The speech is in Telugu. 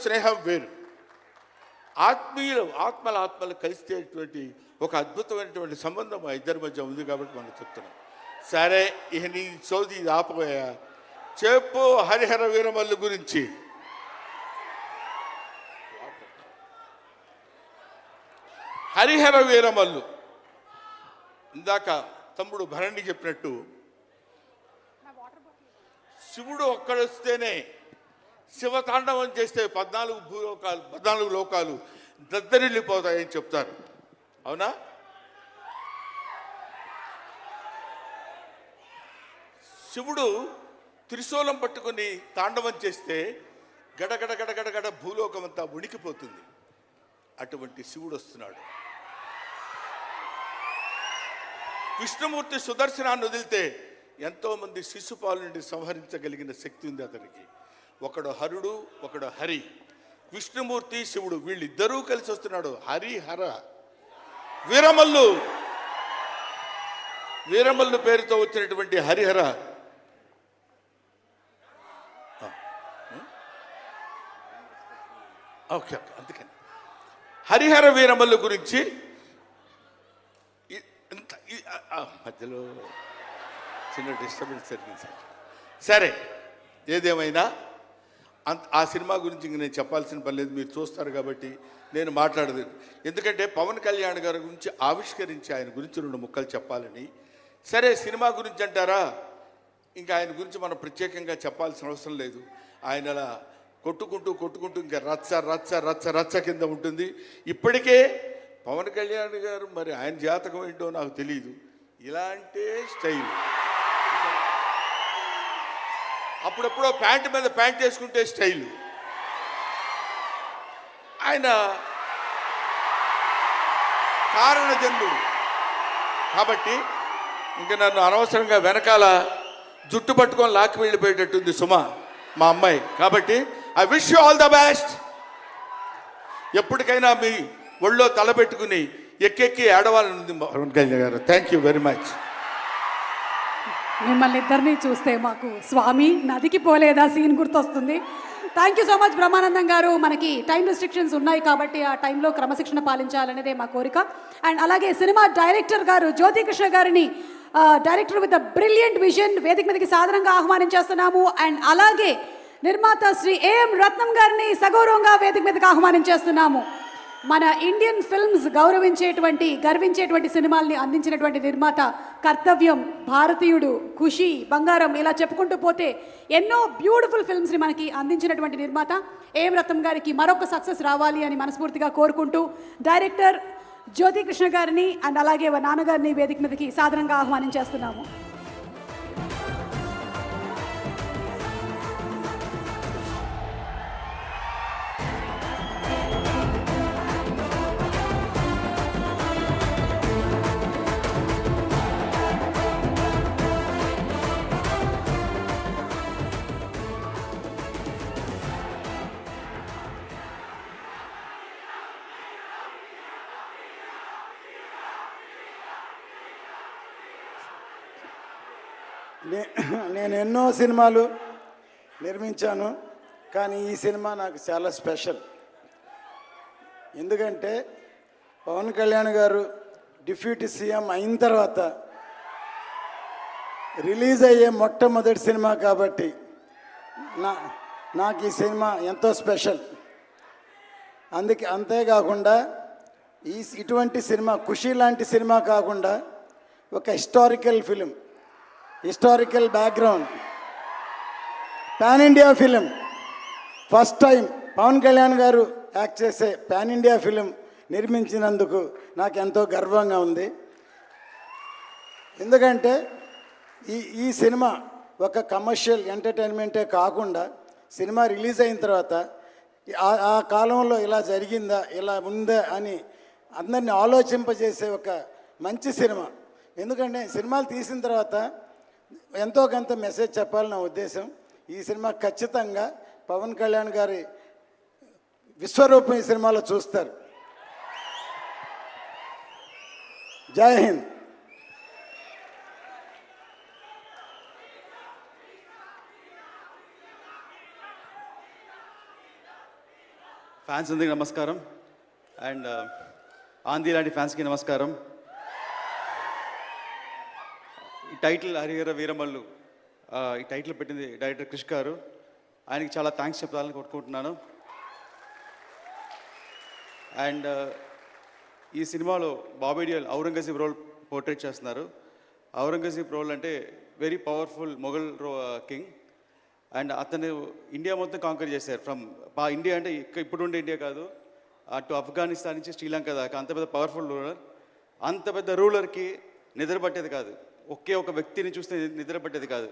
స్నేహం వేరు. ఆత్మలు కలిసేటువంటి ఒక అద్భుతమైనటువంటి సంబంధం ఆ ఇద్దరి మధ్య ఉంది కాబట్టి మనం చెప్తున్నాం. సరే, ఇక నీ చౌదరి ఇది ఆపబోయా, చెప్పు హరిహర వీరమల్లు గురించి. హరిహర వీరమల్లు ఇందాక తమ్ముడు భరణి చెప్పినట్టు శివుడు ఒక్కడొస్తేనే శివతాండవం చేస్తే 14 లోకాలు దద్దరిల్లిపోతాయని చెప్తారు. అవునా? శివుడు త్రిశూలం పట్టుకుని తాండవం చేస్తే గడగడ గడగడగడ భూలోకం అంతా ఉణికిపోతుంది. అటువంటి శివుడు వస్తున్నాడు. విష్ణుమూర్తి సుదర్శనాన్ని వదిలితే ఎంతోమంది శిశుపాలుని సంహరించగలిగిన శక్తి ఉంది అతనికి. ఒకడు హరుడు, ఒకడు హరి. విష్ణుమూర్తి శివుడు వీళ్ళిద్దరూ కలిసి వస్తున్నాడు. హరిహర వీరమల్లు పేరుతో వచ్చినటువంటి హరిహర ఓకే, అందుకని హరిహర వీరమల్లు గురించి మధ్యలో చిన్న డిస్టర్బెన్స్ జరిగింది. సరే, ఏదేమైనా ఆ సినిమా గురించి ఇంక నేను చెప్పాల్సిన పని లేదు, మీరు చూస్తారు కాబట్టి నేను మాట్లాడదు. ఎందుకంటే పవన్ కళ్యాణ్ గారి గురించి ఆవిష్కరించి ఆయన గురించి 2 ముక్కలు చెప్పాలని. సరే, సినిమా గురించి అంటారా, ఇంకా ఆయన గురించి మనం ప్రత్యేకంగా చెప్పాల్సిన అవసరం లేదు. ఆయన అలా కొట్టుకుంటూ ఇంకా రచ్చ రచ్చ రచ్చ రచ్చ కింద ఉంటుంది. ఇప్పటికే పవన్ కళ్యాణ్ గారు మరి ఆయన జాతకం ఏంటో నాకు తెలియదు, ఇలాంటి స్టైల్. అప్పుడెప్పుడో ప్యాంటు మీద ప్యాంట్ వేసుకుంటే స్టైల్. ఆయన కారణజన్ముడు కాబట్టి ఇంకా నన్ను అనవసరంగా వెనకాల జుట్టు పట్టుకొని లాక్కి వెళ్ళిపోయేటట్టుంది సుమ, మా అమ్మాయి. కాబట్టి I wish you all the best. ఎప్పటికైనా మీ ఒళ్ళో తలపెట్టుకుని ఎక్కెక్కి ఏడవాలని పవన్ కళ్యాణ్ గారు. Thank you very much. మిమ్మల్ని ఇద్దరిని చూస్తే మాకు స్వామి నదికి పోలేదా సీన్ గుర్తొస్తుంది. Thank you so much Brahmanandam గారు. మనకి టైం రెస్ట్రిక్షన్స్ ఉన్నాయి కాబట్టి ఆ టైంలో క్రమశిక్షణ పాలించాలనేదే మా కోరిక. అండ్ అలాగే సినిమా డైరెక్టర్ గారు జ్యోతి కృష్ణ గారిని, director with the brilliant vision, వేదిక మీదకి సాధారణంగా ఆహ్వానించేస్తున్నాము. అండ్ అలాగే నిర్మాత శ్రీ ఏఎం రత్నం గారిని సగౌరవంగా వేదిక మీదకి ఆహ్వానించేస్తున్నాము. మన ఇండియన్ ఫిల్మ్స్ గర్వించేటువంటి సినిమాల్ని అందించినటువంటి నిర్మాత, కర్తవ్యం, భారతీయుడు, ఖుషి, బంగారం, ఇలా చెప్పుకుంటూ పోతే ఎన్నో బ్యూటిఫుల్ ఫిల్మ్స్ని మనకి అందించినటువంటి నిర్మాత ఏఎం రత్నం గారికి మరొక సక్సెస్ రావాలి అని మనస్ఫూర్తిగా కోరుకుంటూ డైరెక్టర్ జ్యోతి కృష్ణ గారిని అండ్ అలాగే నాన్నగారిని వేదిక మీదకి సాధారణంగా ఆహ్వానించేస్తున్నాము. నేను ఎన్నో సినిమాలు నిర్మించాను, కానీ ఈ సినిమా నాకు చాలా స్పెషల్. ఎందుకంటే పవన్ కళ్యాణ్ గారు డిప్యూటీ సీఎం అయిన తర్వాత రిలీజ్ అయ్యే మొట్టమొదటి సినిమా కాబట్టి నాకు ఈ సినిమా ఎంతో స్పెషల్. అంతేకాకుండా ఇటువంటి సినిమా, ఖుషి లాంటి సినిమా కాకుండా ఒక historical film, historical background, pan India film, first time Pawan Kalyan గారు యాక్ట్ చేసే పాన్ ఇండియా ఫిలిం నిర్మించినందుకు నాకు ఎంతో గర్వంగా ఉంది. ఎందుకంటే ఈ సినిమా ఒక కమర్షియల్ ఎంటర్టైన్మెంటే కాకుండా సినిమా రిలీజ్ అయిన తర్వాత ఆ కాలంలో ఇలా జరిగిందా, ఇలా ఉందా అని అందరినీ ఆలోచింపజేసే ఒక మంచి సినిమా. ఎందుకంటే సినిమాలు తీసిన తర్వాత ఎంతో కొంత మెసేజ్ చెప్పాలని నా ఉద్దేశం. ఈ సినిమా ఖచ్చితంగా పవన్ కళ్యాణ్ గారి విశ్వరూపం ఈ సినిమాలో చూస్తారు. జై హింద్. ఫ్యాన్స్ అందరికీ నమస్కారం అండ్ ఆంధీ లాంటి ఫ్యాన్స్కి నమస్కారం. ఈ టైటిల్ హరిహర వీరమల్లు ఈ టైటిల్ పెట్టింది డైరెక్టర్ క్రిష్ గారు. ఆయనకి చాలా థ్యాంక్స్ చెప్పాలని కొట్టుకుంటున్నాను. అండ్ ఈ సినిమాలో బాబీ డియోల్ ఔరంగజేబ్ రోల్ పోర్ట్రేట్ చేస్తున్నారు. ఔరంగజేబ్ రోల్ అంటే very powerful Mughal king. And అతను ఇండియా మొత్తం కాంకర్ చేశారు. ఫ్రమ్ ఇండియా అంటే ఇప్పుడు ఉండే ఇండియా కాదు, అటు ఆఫ్ఘనిస్తాన్ నుంచి శ్రీలంక దాకా అంత పెద్ద పవర్ఫుల్ రూలర్. అంత పెద్ద రూలర్కి నిద్ర పట్టేది కాదు, ఒకే ఒక వ్యక్తిని చూస్తే నిద్ర పట్టేది కాదు.